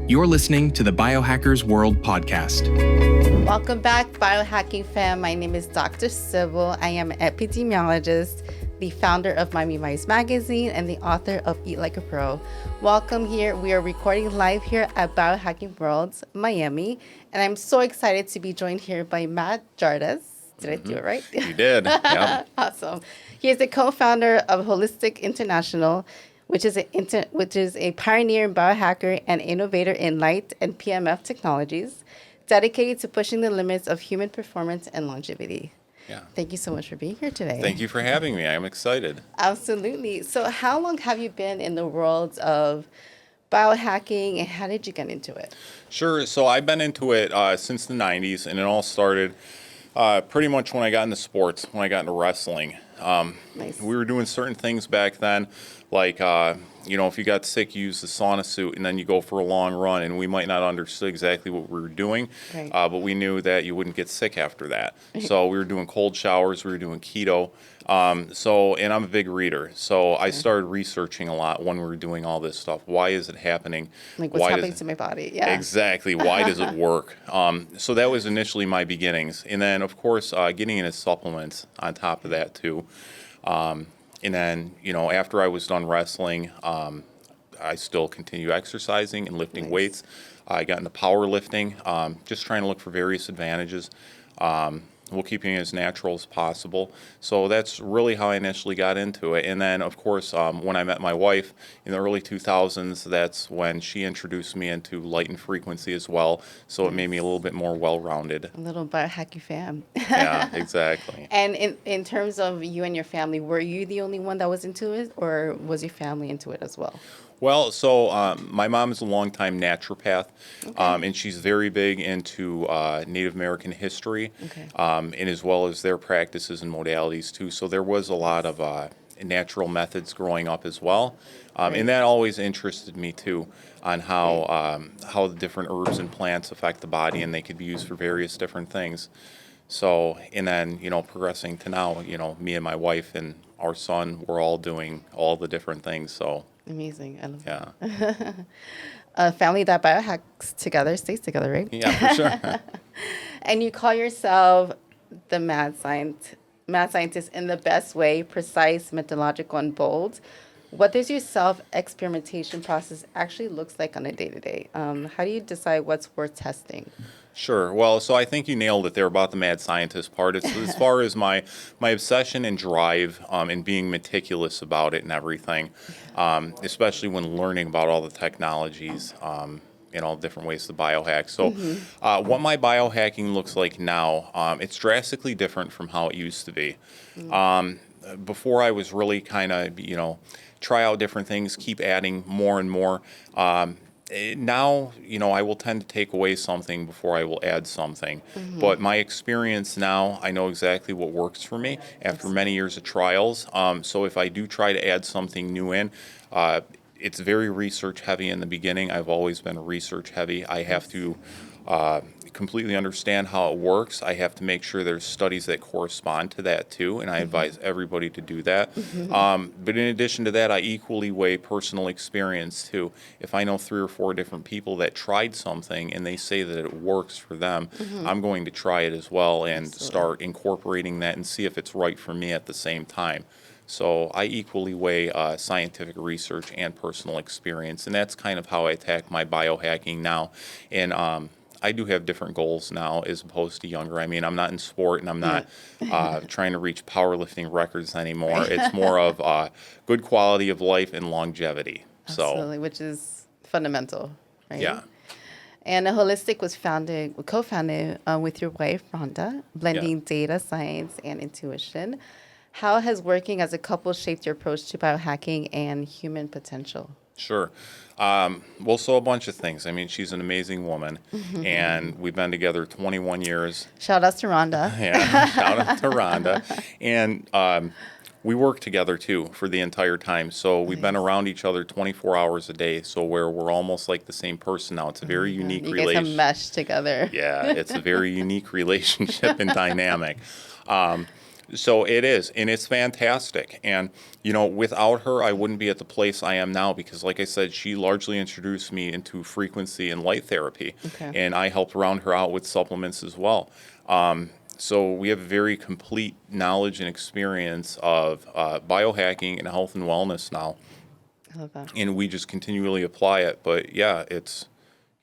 You're listening to the Biohackers World podcast. Welcome back, Biohacking fam. My name is Dr. Cybil. I am an epidemiologist, the founder of Miami Vice Magazine, and the author of Eat Like a Pro. Welcome here. We are recording live here at Biohacking World, Miami, and I'm so excited to be joined here by Matt Tjardes. Did I do it right? You did. Yeah. Awesome. He is the co-founder of Holistix International, which is a pioneer biohacker and innovator in light and PMF technologies, dedicated to pushing the limits of human performance and longevity. Yeah. Thank you so much for being here today. Thank you for having me. I'm excited. Absolutely. So how long have you been in the world of biohacking, and how did you get into it? Sure. So I've been into it since the 90s, and it all started pretty much when I got into sports, when I got into wrestling. Nice. We were doing certain things back then, like, if you got sick, you use the sauna suit, and then you go for a long run, and we might not understand exactly what we were doing, Right. but we knew that you wouldn't get sick after that. So we were doing cold showers, we were doing keto. And I'm a big reader, so I started researching a lot when we were doing all this stuff. Why is it happening? Like what's happening to my body? Yeah. Exactly. Why does it work? So that was initially my beginnings. And then, of course, getting into supplements on top of that, too. And then, after I was done wrestling, I still continue exercising and lifting weights. I got into powerlifting, just trying to look for various advantages. We'll keep it as natural as possible. So that's really how I initially got into it. And then, of course, when I met my wife in the early 2000s, that's when she introduced me into light and frequency as well. So it made me a little bit more well-rounded. A little biohacking fam. Yeah, exactly. And in terms of you and your family, were you the only one that was into it, or was your family into it as well? Well, so my mom is a longtime naturopath, and she's very big into Native American history, and as well as their practices and modalities, too. So there was a lot of natural methods growing up as well, and that always interested me, too, on how the different herbs and plants affect the body, and they could be used for various different things. So, and then, progressing to now, me and my wife and our son, we're all doing all the different things, so... Amazing. I love Yeah. that. A family that biohacks together stays together, right? Yeah, for sure. And you call yourself the mad scientist in the best way, precise, methodological, and bold. What does your self-experimentation process actually looks like on a day-to-day? How do you decide what's worth testing? Sure. Well, so I think you nailed it there about the mad scientist part. It's as far as my obsession and drive and being meticulous about it and everything, especially when learning about all the technologies and all different ways to biohack. So what my biohacking looks like now, it's drastically different from how it used to be. Before I was really kind of, try out different things, keep adding more and more. Now, I will tend to take away something before I will add something. But my experience now, I know exactly what works for me after many years of trials. So if I do try to add something new in, it's very research heavy in the beginning. I've always been research heavy. I have to completely understand how it works. I have to make sure there's studies that correspond to that too, and I advise everybody to do that. But in addition to that, I equally weigh personal experience too. If I know 3 or 4 different people that tried something and they say that it works for them, I'm going to try it as well and start incorporating that and see if it's right for me at the same time. So I equally weigh scientific research and personal experience, and that's kind of how I attack my biohacking now. And I do have different goals now as opposed to younger. I mean, I'm not in sport and I'm not trying to reach powerlifting records anymore. It's more of good quality of life and longevity. Absolutely, which is fundamental, right? Yeah. And Holistic was co-founded with your wife, Rhonda, blending data, science, and intuition. How has working as a couple shaped your approach to biohacking and human potential? Sure. Well, so a bunch of things. I mean, she's an amazing woman, and we've been together 21 years. Shout out to Rhonda. Yeah, shout out to Rhonda. And we work together, too, for the entire time. So we've been around each other 24 hours a day, so where we're almost like the same person now. It's a very unique relationship. You guys have meshed together. Yeah, it's a very unique relationship and dynamic. So it is, and it's fantastic. And, without her, I wouldn't be at the place I am now because, like I said, she largely introduced me into frequency and light therapy. Okay. And I helped round her out with supplements as well. So we have very complete knowledge and experience of biohacking and health and wellness now. I love that. And we just continually apply it. But yeah, it's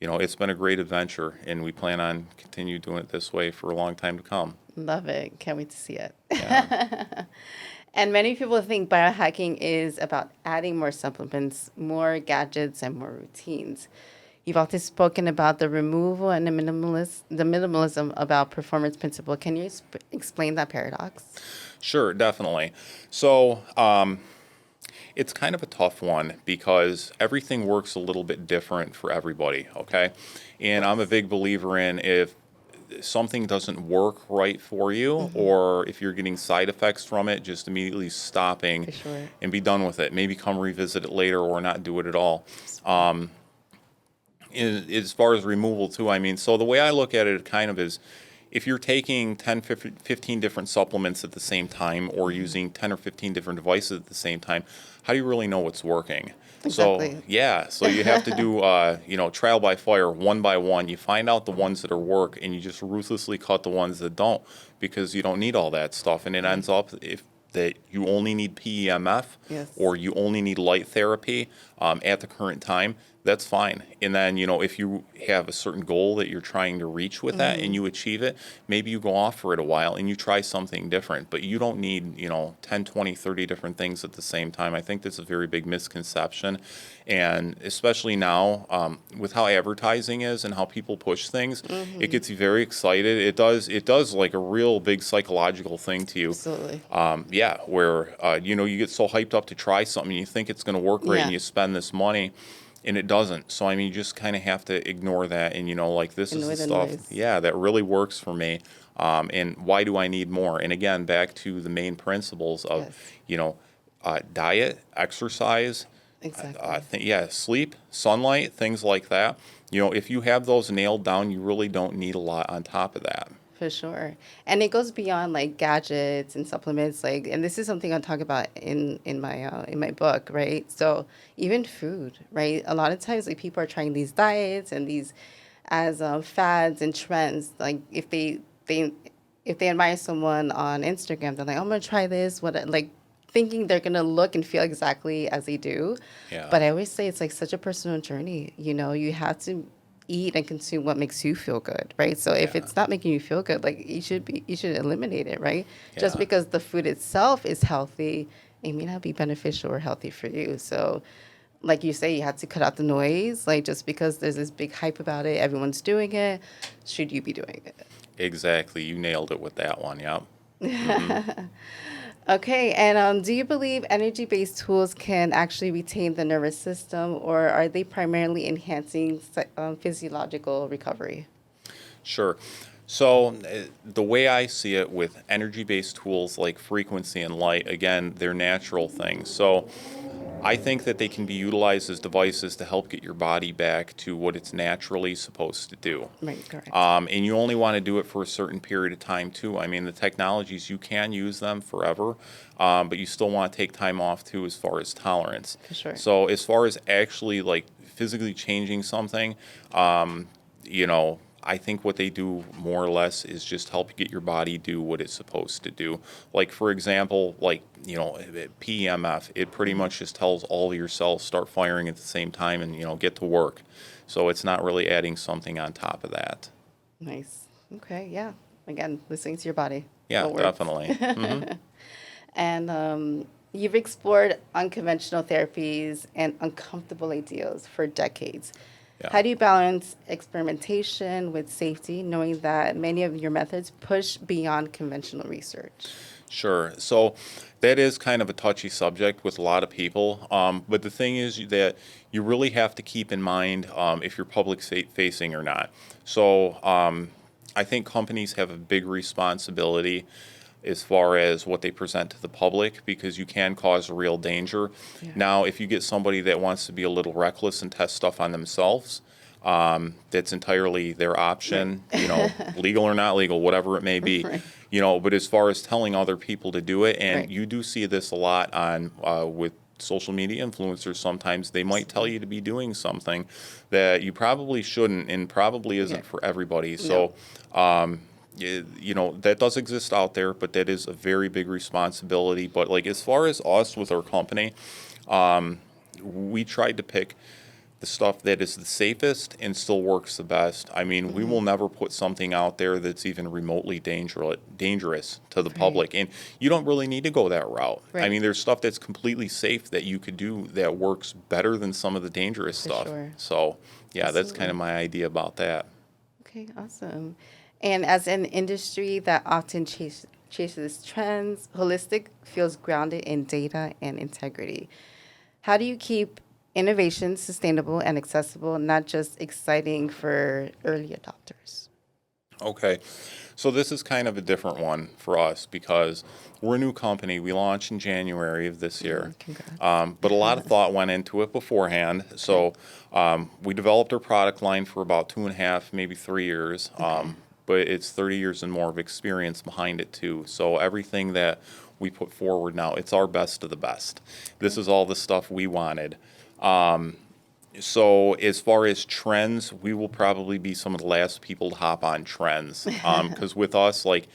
been a great adventure, and we plan on continue doing it this way for a long time to come. Love it. Can't wait to see it. Yeah. And many people think biohacking is about adding more supplements, more gadgets, and more routines. You've often spoken about the removal and the minimalism about performance principle. Can you explain that paradox? Sure, definitely. So it's kind of a tough one because everything works a little bit different for everybody, okay? And I'm a big believer in if something doesn't work right for you, or if you're getting side effects from it, just immediately stopping For sure. and be done with it. Maybe come revisit it later or not do it at all. As far as removal too, so the way I look at it kind of is if you're taking 10, 15 different supplements at the same time or using 10 or 15 different devices at the same time, how do you really know what's working? Exactly. So you have to do, trial by fire, one by one. You find out the ones that are work, and you just ruthlessly cut the ones that don't, because you don't need all that stuff. And it ends up that you only need PEMF, Yes. or you only need light therapy at the current time. That's fine. And then, if you have a certain goal that you're trying to reach with that and you achieve it, maybe you go off for it a while and you try something different. But you don't need, 10, 20, 30 different things at the same time. I think that's a very big misconception. And especially now, with how advertising is and how people push things, it gets you very excited. It does like a real big psychological thing to you. Absolutely. Where, you get so hyped up to try something, you think it's going to work right, Yeah. and you spend this money. And it doesn't. So, you just kind of have to ignore that. And, this is the stuff, that really works for me. And why do I need more? And again, back to the main principles of, diet, exercise, Exactly. sleep, sunlight, things like that. If you have those nailed down, you really don't need a lot on top of that. For sure. And it goes beyond like gadgets and supplements, and this is something I talk about in my book, right? So even food, right? A lot of times like people are trying these diets and these as fads and trends. Like if they admire someone on Instagram, they're like, I'm gonna try this, thinking they're gonna look and feel exactly as they do. Yeah. But I always say it's like such a personal journey. You have to eat and consume what makes you feel good, right? So if it's not making you feel good, you should eliminate it, right? Just because the food itself is healthy, it may not be beneficial or healthy for you. So like you say, you have to cut out the noise. Just because there's this big hype about it, everyone's doing it, should you be doing it? Exactly. You nailed it with that one. Yep. Okay, and do you believe energy-based tools can actually retain the nervous system, or are they primarily enhancing physiological recovery? Sure. So the way I see it with energy-based tools like frequency and light, again, they're natural things. So I think that they can be utilized as devices to help get your body back to what it's naturally supposed to do. Right, correct. And you only want to do it for a certain period of time, too. The technologies, you can use them forever, but you still want to take time off, too, as far as tolerance. For sure. So as far as actually, physically changing something, I think what they do more or less is just help get your body do what it's supposed to do. For example, PEMF, it pretty much just tells all of your cells start firing at the same time and, get to work. So it's not really adding something on top of that. Nice. Okay, yeah. Again, listening to your body. Yeah, What works. definitely. Mm-hmm. And you've explored unconventional therapies and uncomfortable ideals for decades. Yeah. How do you balance experimentation with safety, knowing that many of your methods push beyond conventional research? Sure. So that is kind of a touchy subject with a lot of people. But the thing is that you really have to keep in mind if you're public facing or not. So I think companies have a big responsibility as far as what they present to the public, because you can cause a real danger. Yeah. Now, if you get somebody that wants to be a little reckless and test stuff on themselves, that's entirely their option, legal or not legal, whatever it may be. Right. But as far as telling other people to do it, and Right. you do see this a lot on with social media influencers. Sometimes they might tell you to be doing something that you probably shouldn't, and probably isn't for everybody. So, that does exist out there, but that is a very big responsibility. But like as far as us with our company, we tried to pick the stuff that is the safest and still works the best. I mean, we will never put something out there that's even remotely dangerous to the public. And you don't really need to go that route. I Right. mean, there's stuff that's completely safe that you could do that works better than some of the dangerous stuff. sure. So, yeah, that's kind Absolutely. of my idea about that. Okay, awesome. And as an industry that often chases trends, Holistic feels grounded in data and integrity. How do you keep innovation sustainable and accessible, not just exciting for early adopters? Okay. So this is kind of a different one for us because we're a new company. We launched in January of this year. Congrats. But a lot of thought went into it beforehand. So we developed our product line for about 2.5, maybe 3 years. But it's 30 years and more of experience behind it too. So everything that we put forward now, it's our best of the best. This is all the stuff we wanted. So as far as trends, we will probably be some of the last people to hop on trends because with us, like,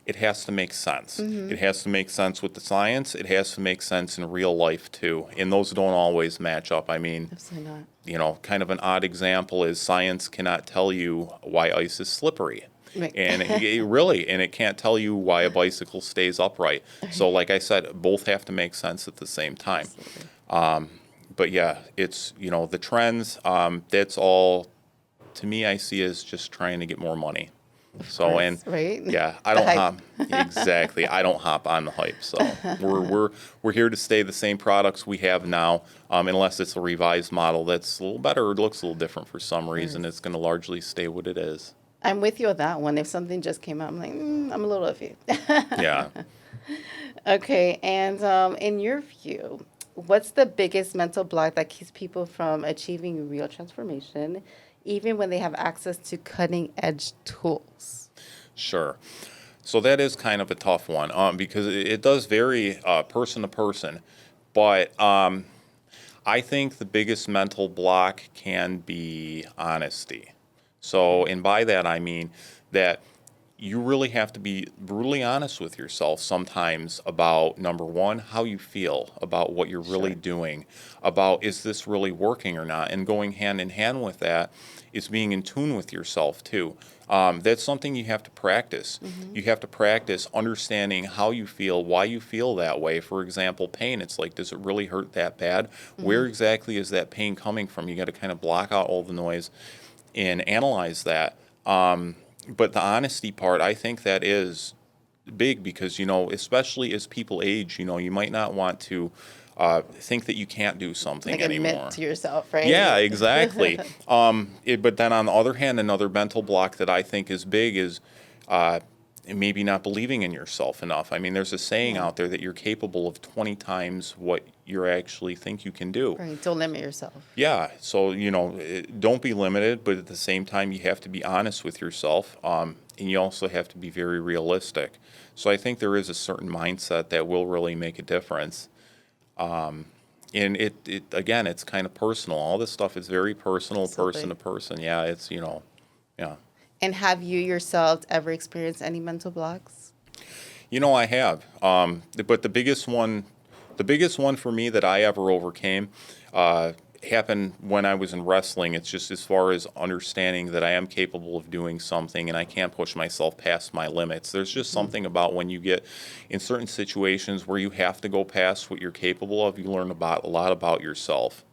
it has to make sense. It has to make sense with the science. It has to make sense in real life too. And those don't always match up. I mean, Absolutely not. kind of an odd example is science cannot tell you why ice is slippery. Right. And it can't tell you why a bicycle stays upright. So like I said, both have to make sense at the same time. But yeah, it's, the trends, that's all, to me, I see as just trying to get more money. So, course, and right? yeah, I The don't hype. exactly. I don't hop on the hype. So we're here to stay the same products we have now, unless it's a revised model that's a little better or looks a little different for some reason. It's going to largely stay what it is. I'm with you on that one. If something just came out, I'm like, I'm a little iffy. Yeah. Okay, and in your view, what's the biggest mental block that keeps people from achieving real transformation, even when they have access to cutting edge tools? Sure. So that is kind of a tough one because it does vary person to person. But I think the biggest mental block can be honesty. So, and by that I mean that you really have to be brutally honest with yourself sometimes about, number one, how you feel about what you're really doing, about is this really working or not, and going hand in hand with that is being in tune with yourself too. That's something you have to practice. You have to practice understanding how you feel, why you feel that way. For example, pain, it's like, does it really hurt that bad? Where exactly is that pain coming from? You got to kind of block out all the noise and analyze that. But the honesty part, I think that is big because, especially as people age, you might not want to think that you can't do something Like anymore. admit to yourself, right? Yeah, exactly. But then on the other hand, another mental block that I think is big is maybe not believing in yourself enough. I mean, there's a saying out there that you're capable of 20 times what you actually think you can do. Right. Don't limit yourself. Yeah, so, don't be limited, but at the same time, you have to be honest with yourself, and you also have to be very realistic. So I think there is a certain mindset that will really make a difference. And it again, it's kind of personal. All this stuff is very personal, Absolutely. person to person. Yeah, it's, yeah. And have you yourself ever experienced any mental blocks? I have. But the biggest one for me that I ever overcame happened when I was in wrestling. It's just as far as understanding that I am capable of doing something and I can't push myself past my limits. There's just something about when you get in certain situations where you have to go past what you're capable of, you learn a lot about yourself.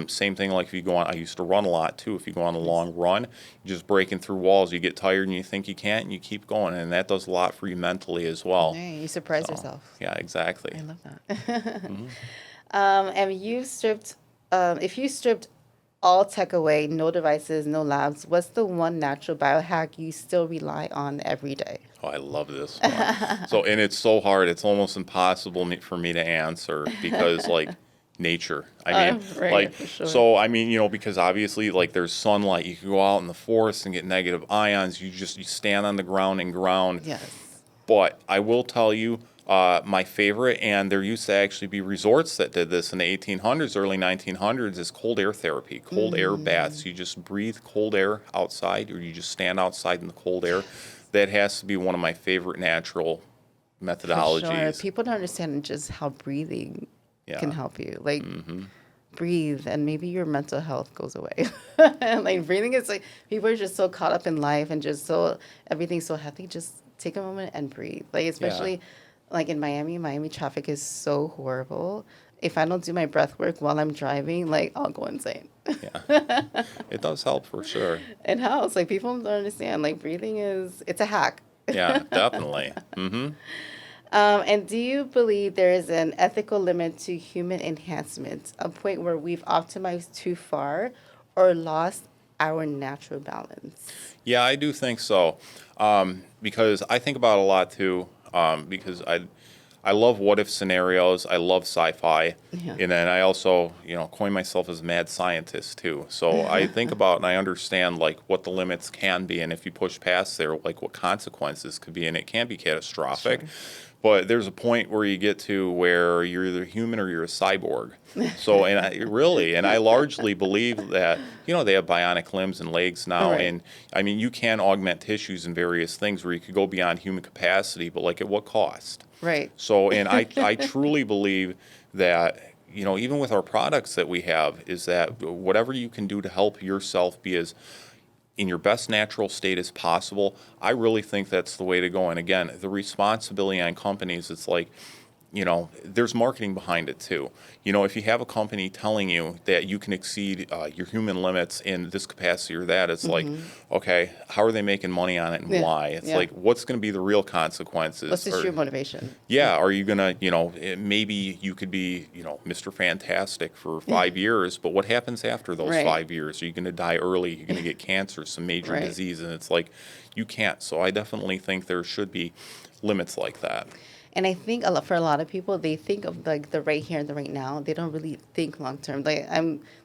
Same thing like if you go on, I used to run a lot too. If you go on a long run, you're just breaking through walls, you get tired and you think you can't and you keep going. And that does a lot for you mentally as well. Hey, you surprise yourself. Yeah, exactly. I love that. And if you stripped all tech away, no devices, no labs, what's the one natural biohack you still rely on every day? Oh, I love this one. And it's so hard. It's almost impossible for me to answer because nature. I mean, right, for sure. so I mean, because obviously there's sunlight. You can go out in the forest and get negative ions. You stand on the ground and ground. Yes. But I will tell you, my favorite, and there used to actually be resorts that did this in the 1800s, early 1900s, is cold air therapy, cold air baths. You just breathe cold air outside, or you just stand outside in the cold air. That has to be one of my favorite natural methodologies. For sure. People don't understand just how breathing can help you. Like, breathe, and maybe your mental health goes away. Like, breathing is like, people are just so caught up in life and just so, everything's so heavy. Just take a moment and breathe. Like, especially like in Miami traffic is so horrible. If I don't do my breath work while I'm driving, like, I'll go insane. Yeah, it does help for sure. It helps. Like, people don't understand. Like, breathing it's a hack. Yeah, definitely. And do you believe there is an ethical limit to human enhancement, a point where we've optimized too far or lost our natural balance? Yeah, I do think so, because I think about it a lot too, because I love what-if scenarios. I love sci-fi. And then I also, coin myself as a mad scientist too. So I think about and I understand, like, what the limits can be, and if you push past there, like, what consequences could be, and it can be catastrophic. Sure. But there's a point where you get to where you're either human or you're a cyborg. So, and I largely believe that, they have bionic limbs and legs now. Right. And I mean, you can augment tissues and various things where you could go beyond human capacity, but like, at what cost? Right. So, and I truly believe that, even with our products that we have, is that whatever you can do to help yourself be as in your best natural state as possible, I really think that's the way to go. And again, the responsibility on companies, it's like, there's marketing behind it too. If you have a company telling you that you can exceed your human limits in this capacity or that, it's like, okay, how are they making money on it and why? It's like, what's going to be the real consequences? What's the true motivation? Yeah, are you going to, maybe you could be, Mr. Fantastic for 5 years, but what happens after those 5 years? Are you going to die early? You're going to get cancer, some major disease, and it's like, you can't. So I definitely think there should be limits like that. And I think for a lot of people, they think of like the right here and the right now. They don't really think long term. Like,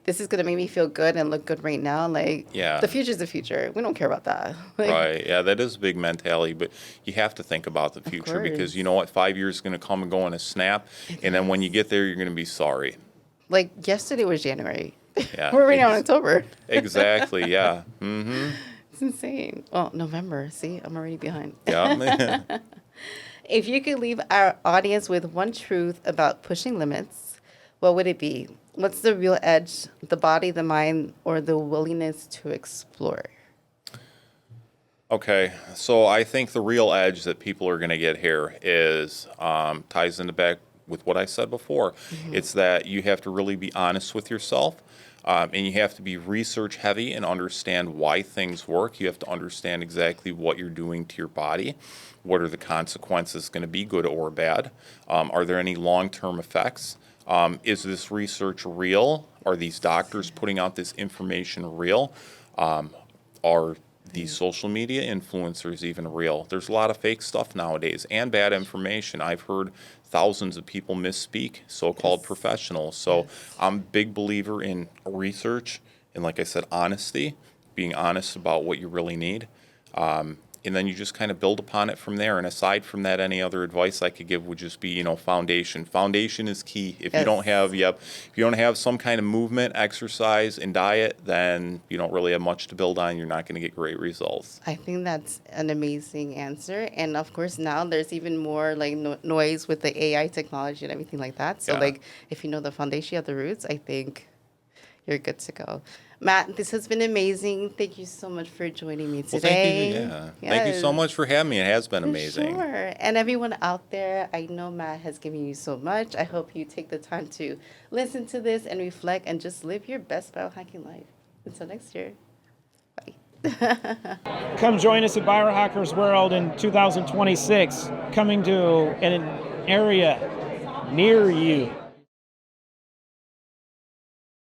this is gonna make me feel good and look good right now. Like, the future's the future. We don't care about that. Like, right. Yeah, that is a big mentality. But you have to think about the future, because you know what, 5 years is gonna come and go in a snap, and then when you get there, you're gonna be sorry. Like, yesterday was January. Yeah, we're already on October. Exactly. Yeah. It's insane. Well, November. See, I'm already behind. Yeah. If you could leave our audience with one truth about pushing limits, what would it be? What's the real edge, the body, the mind, or the willingness to explore? Okay, so I think the real edge that people are going to get here is ties into back with what I said before. It's that you have to really be honest with yourself. And you have to be research heavy and understand why things work. You have to understand exactly what you're doing to your body. What are the consequences going to be, good or bad? Are there any long-term effects? Is this research real? Are these doctors putting out this information real? Are these social media influencers even real? There's a lot of fake stuff nowadays and bad information. I've heard thousands of people misspeak, so-called professionals. So I'm a big believer in research and, like I said, honesty, being honest about what you really need. And then you just kind of build upon it from there. And aside from that, any other advice I could give would just be, foundation. Foundation is key. If you don't have some kind of movement, exercise, and diet, then you don't really have much to build on. You're not going to get great results. I think that's an amazing answer. And of course, now there's even more like noise with the AI technology and everything like that. So like, if you know the foundation of the roots, I think you're good to go. Matt, this has been amazing. Thank you so much for joining me today. Well, thank you. Thank you so much for having me. It has been amazing. Sure. And everyone out there, I know Matt has given you so much. I hope you take the time to listen to this and reflect and just live your best biohacking life. Until next year. Bye. Come join us at Biohackers World in 2026, coming to an area near you.